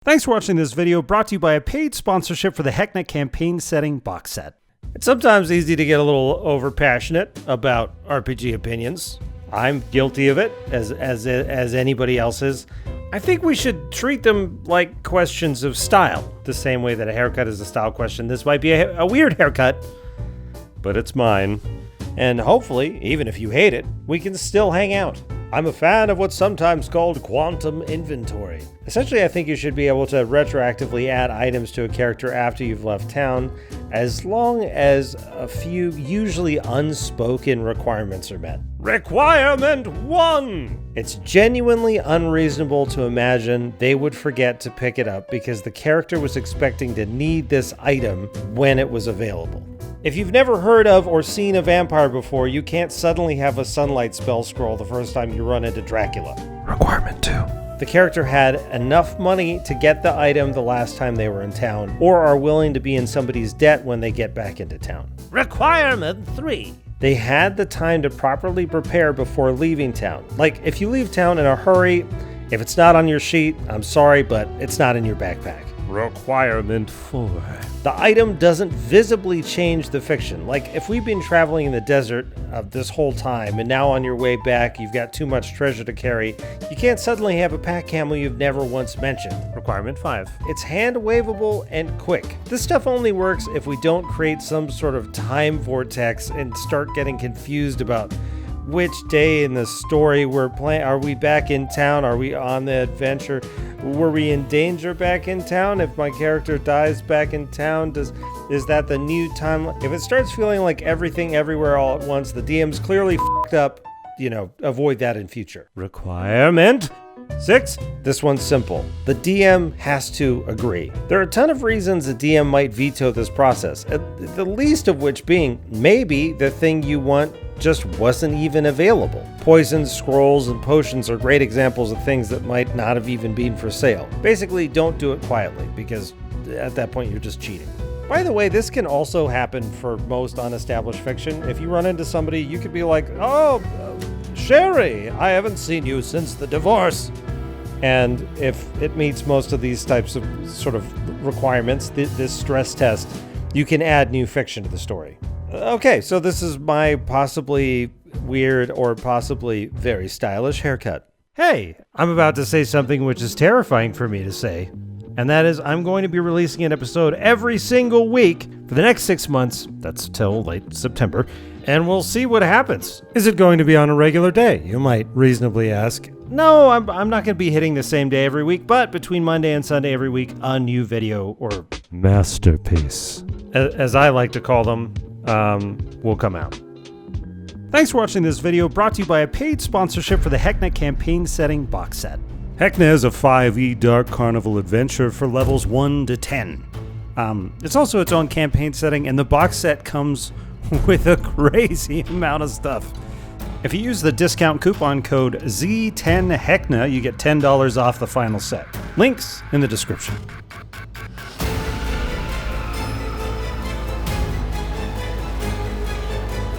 Thanks for watching this video, brought to you by a paid sponsorship for the Hecknet campaign setting box set. It's sometimes easy to get a little overpassionate about RPG opinions. I'm guilty of it, as anybody else is. I think we should treat them like questions of style, the same way that a haircut is a style question. This might be a weird haircut, but it's mine. And hopefully, even if you hate it, we can still hang out. I'm a fan of what's sometimes called quantum inventory. Essentially, I think you should be able to retroactively add items to a character after you've left town, as long as a few usually unspoken requirements are met. Requirement 1! It's genuinely unreasonable to imagine they would forget to pick it up because the character was expecting to need this item when it was available. If you've never heard of or seen a vampire before, you can't suddenly have a sunlight spell scroll the first time you run into Dracula. Requirement 2. The character had enough money to get the item the last time they were in town, or are willing to be in somebody's debt when they get back into town. Requirement 3. They had the time to properly prepare before leaving town. Like, if you leave town in a hurry, if it's not on your sheet, I'm sorry, but it's not in your backpack. Requirement 4. The item doesn't visibly change the fiction. Like, if we've been traveling in the desert this whole time, and now on your way back you've got too much treasure to carry, you can't suddenly have a pack camel you've never once mentioned. Requirement 5. It's hand-waveable and quick. This stuff only works if we don't create some sort of time vortex and start getting confused about which day in the story we're playing. Are we back in town? Are we on the adventure? Were we in danger back in town? If my character dies back in town, is that the new timeline? If it starts feeling like everything everywhere all at once, the DM's clearly f***ed up. Avoid that in future. Requirement 6. This one's simple. The DM has to agree. There are a ton of reasons the DM might veto this process, the least of which being maybe the thing you want just wasn't even available. Poisons, scrolls, and potions are great examples of things that might not have even been for sale. Basically, don't do it quietly, because at that point you're just cheating. By the way, this can also happen for most unestablished fiction. If you run into somebody, you could be like, oh, Sherry, I haven't seen you since the divorce. And if it meets most of these types of sort of requirements, this stress test, you can add new fiction to the story. Okay, so this is my possibly weird or possibly very stylish haircut. Hey, I'm about to say something which is terrifying for me to say, and that is I'm going to be releasing an episode every single week for the next 6 months, that's till late September, and we'll see what happens. Is it going to be on a regular day, you might reasonably ask? No, I'm not going to be hitting the same day every week, but between Monday and Sunday every week, a new video or masterpiece, as I like to call them, will come out. Thanks for watching this video, brought to you by a paid sponsorship for the Hecknet campaign setting box set. Hecknet is a 5e Dark Carnival adventure for levels 1 to 10. It's also its own campaign setting, and the box set comes with a crazy amount of stuff. If you use the discount coupon code Z10HECNA, you get $10 off the final set. Links in the description.